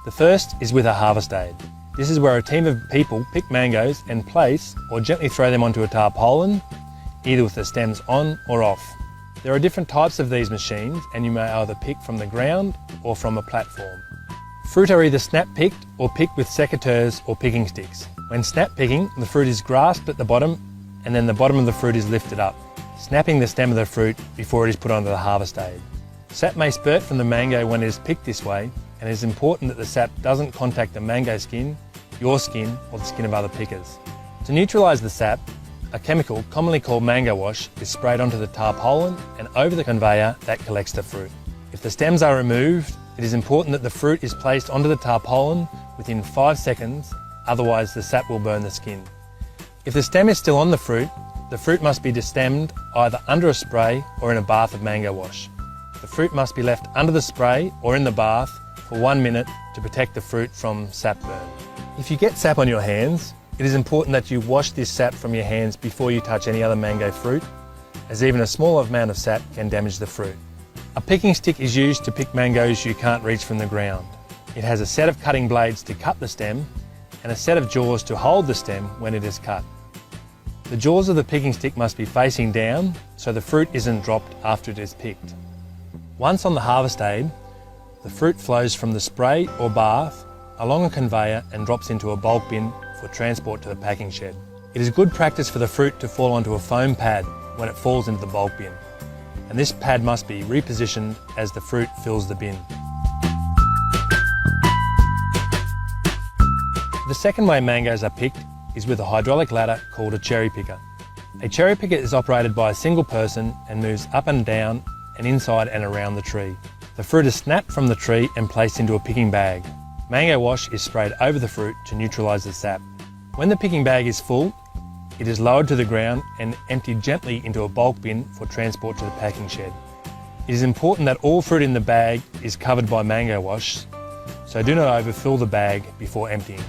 The first is with a harvest aid. This is where a team of people pick mangoes and place or gently throw them onto a tarpaulin, either with the stems on or off. There are different types of these machines, and you may either pick from the ground or from a platform. Fruit are either snap picked or picked with secateurs or picking sticks. When snap picking, the fruit is grasped at the bottom and then the bottom of the fruit is lifted up, snapping the stem of the fruit before it is put onto the harvest aid. Sap may spurt from the mango when it is picked this way, and it is important that the sap doesn't contact the mango skin, your skin or the skin of other pickers. To neutralise the sap, a chemical commonly called mango wash is sprayed onto the tarpaulin and over the conveyor that collects the fruit. If the stems are removed, it is important that the fruit is placed onto the tarpaulin within 5 seconds, otherwise the sap will burn the skin. If the stem is still on the fruit must be destemmed either under a spray or in a bath of mango wash. The fruit must be left under the spray or in the bath for 1 minute to protect the fruit from sap burn. If you get sap on your hands, it is important that you wash this sap from your hands before you touch any other mango fruit, as even a small amount of sap can damage the fruit. A picking stick is used to pick mangoes you can't reach from the ground. It has a set of cutting blades to cut the stem and a set of jaws to hold the stem when it is cut. The jaws of the picking stick must be facing down so the fruit isn't dropped after it is picked. Once on the harvest aid, the fruit flows from the spray or bath along a conveyor and drops into a bulk bin for transport to the packing shed. It is good practice for the fruit to fall onto a foam pad when it falls into the bulk bin, and this pad must be repositioned as the fruit fills the bin. The second way mangoes are picked is with a hydraulic ladder called a cherry picker. A cherry picker is operated by a single person and moves up and down and inside and around the tree. The fruit is snapped from the tree and placed into a picking bag. Mango wash is sprayed over the fruit to neutralise the sap. When the picking bag is full, it is lowered to the ground and emptied gently into a bulk bin for transport to the packing shed. It is important that all fruit in the bag is covered by mango wash, so do not overfill the bag before emptying.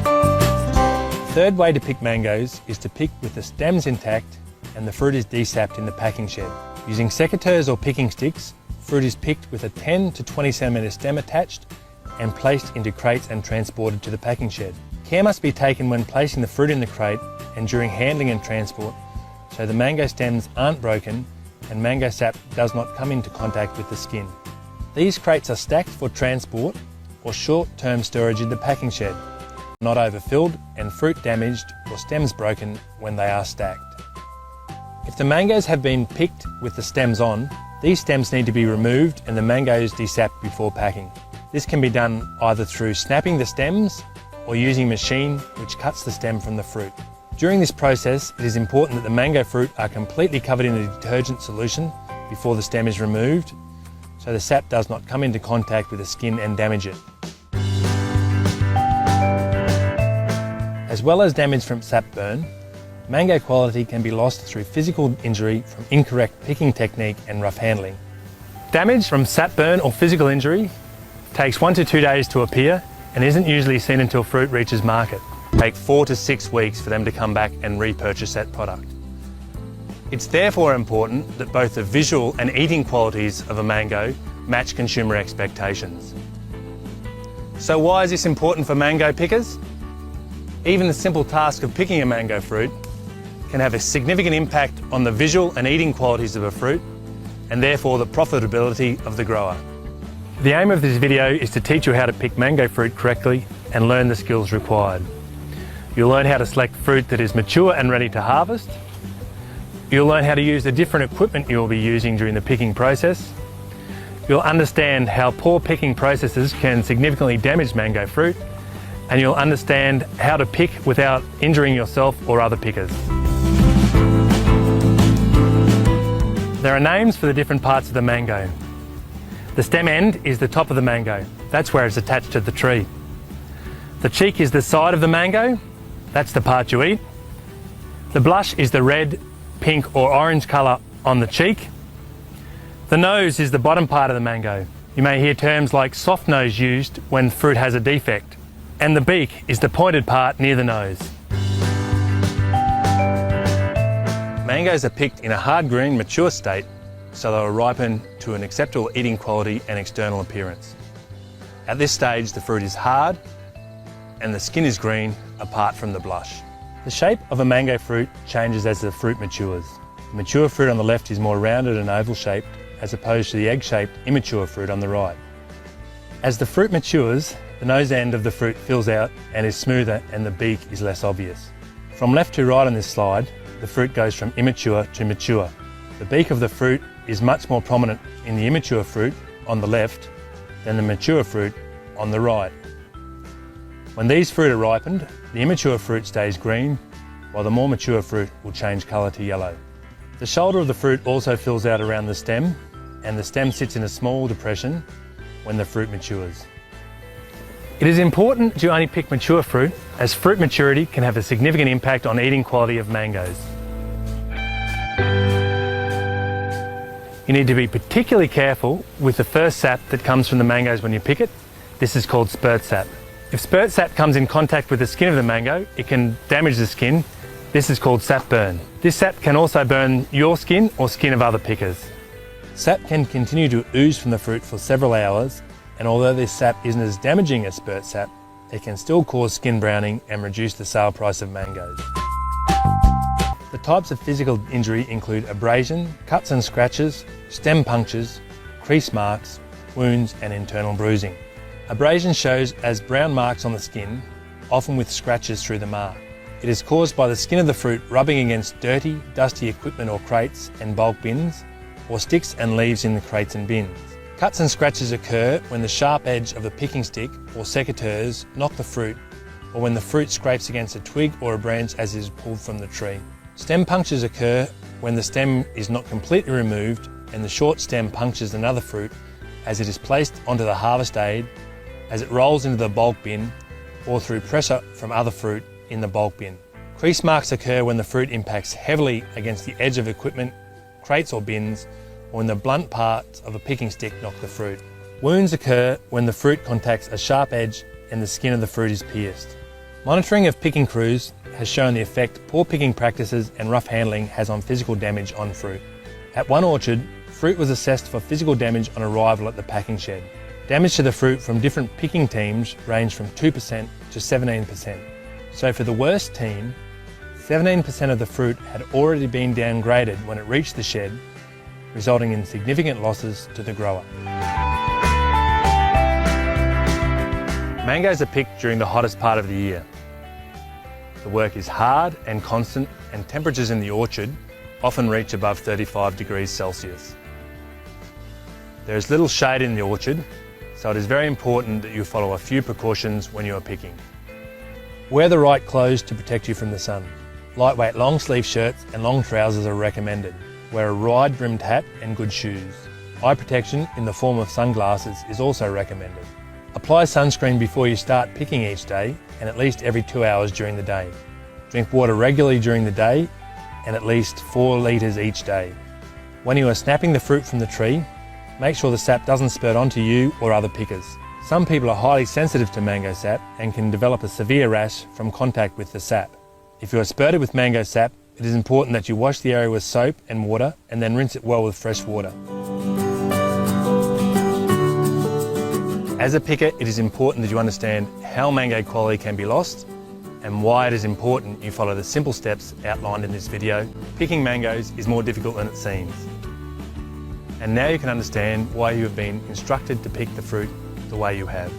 The third way to pick mangoes is to pick with the stems intact and the fruit is desapped in the packing shed. Using secateurs or picking sticks, fruit is picked with a 10 to 20 centimetre stem attached and placed into crates and transported to the packing shed. Care must be taken when placing the fruit in the crate and during handling and transport so the mango stems aren't broken and mango sap does not come into contact with the skin. These crates are stacked for transport or short-term storage in the packing shed, not overfilled and fruit damaged or stems broken when they are stacked. If the mangoes have been picked with the stems on, these stems need to be removed and the mangoes desapped before packing. This can be done either through snapping the stems or using a machine which cuts the stem from the fruit. During this process, it is important that the mango fruit are completely covered in a detergent solution before the stem is removed, so the sap does not come into contact with the skin and damage it. As well as damage from sap burn, mango quality can be lost through physical injury from incorrect picking technique and rough handling. Damage from sap burn or physical injury takes 1 to 2 days to appear and isn't usually seen until fruit reaches market. It takes 4 to 6 weeks for them to come back and repurchase that product. It's therefore important that both the visual and eating qualities of a mango match consumer expectations. So why is this important for mango pickers? Even the simple task of picking a mango fruit can have a significant impact on the visual and eating qualities of a fruit and therefore the profitability of the grower. The aim of this video is to teach you how to pick mango fruit correctly and learn the skills required. You'll learn how to select fruit that is mature and ready to harvest. You'll learn how to use the different equipment you will be using during the picking process. You'll understand how poor picking processes can significantly damage mango fruit, and you'll understand how to pick without injuring yourself or other pickers. There are names for the different parts of the mango. The stem end is the top of the mango. That's where it's attached to the tree. The cheek is the side of the mango. That's the part you eat. The blush is the red, pink or orange colour on the cheek. The nose is the bottom part of the mango. You may hear terms like soft nose used when fruit has a defect. And the beak is the pointed part near the nose. Mangoes are picked in a hard green, mature state, so they will ripen to an acceptable eating quality and external appearance. At this stage, the fruit is hard and the skin is green apart from the blush. The shape of a mango fruit changes as the fruit matures. The mature fruit on the left is more rounded and oval shaped as opposed to the egg-shaped immature fruit on the right. As the fruit matures, the nose end of the fruit fills out and is smoother and the beak is less obvious. From left to right on this slide, the fruit goes from immature to mature. The beak of the fruit is much more prominent in the immature fruit on the left than the mature fruit on the right. When these fruit are ripened, the immature fruit stays green, while the more mature fruit will change colour to yellow. The shoulder of the fruit also fills out around the stem, and the stem sits in a small depression when the fruit matures. It is important to only pick mature fruit, as fruit maturity can have a significant impact on eating quality of mangoes. You need to be particularly careful with the first sap that comes from the mangoes when you pick it. This is called spurt sap. If spurt sap comes in contact with the skin of the mango, it can damage the skin. This is called sap burn. This sap can also burn your skin or skin of other pickers. Sap can continue to ooze from the fruit for several hours, and although this sap isn't as damaging as spurt sap, it can still cause skin browning and reduce the sale price of mangoes. The types of physical injury include abrasion, cuts and scratches, stem punctures, crease marks, wounds and internal bruising. Abrasion shows as brown marks on the skin, often with scratches through the mark. It is caused by the skin of the fruit rubbing against dirty, dusty equipment or crates and bulk bins, or sticks and leaves in the crates and bins. Cuts and scratches occur when the sharp edge of the picking stick or secateurs knock the fruit, or when the fruit scrapes against a twig or a branch as it is pulled from the tree. Stem punctures occur when the stem is not completely removed and the short stem punctures another fruit as it is placed onto the harvest aid, as it rolls into the bulk bin, or through pressure from other fruit in the bulk bin. Crease marks occur when the fruit impacts heavily against the edge of equipment, crates or bins, or when the blunt parts of a picking stick knock the fruit. Wounds occur when the fruit contacts a sharp edge and the skin of the fruit is pierced. Monitoring of picking crews has shown the effect poor picking practices and rough handling has on physical damage on fruit. At one orchard, fruit was assessed for physical damage on arrival at the packing shed. Damage to the fruit from different picking teams ranged from 2% to 17%. So for the worst team, 17% of the fruit had already been downgraded when it reached the shed, resulting in significant losses to the grower. Mangoes are picked during the hottest part of the year. The work is hard and constant, and temperatures in the orchard often reach above 35 degrees Celsius. There is little shade in the orchard, so it is very important that you follow a few precautions when you are picking. Wear the right clothes to protect you from the sun. Lightweight long sleeve shirts and long trousers are recommended. Wear a wide brimmed hat and good shoes. Eye protection in the form of sunglasses is also recommended. Apply sunscreen before you start picking each day and at least every 2 hours during the day. Drink water regularly during the day and at least 4 litres each day. When you are snapping the fruit from the tree, make sure the sap doesn't spurt onto you or other pickers. Some people are highly sensitive to mango sap and can develop a severe rash from contact with the sap. If you are spurted with mango sap, it is important that you wash the area with soap and water and then rinse it well with fresh water. As a picker, it is important that you understand how mango quality can be lost and why it is important you follow the simple steps outlined in this video. Picking mangoes is more difficult than it seems. And now you can understand why you have been instructed to pick the fruit the way you have.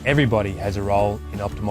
Everybody has a role in optimising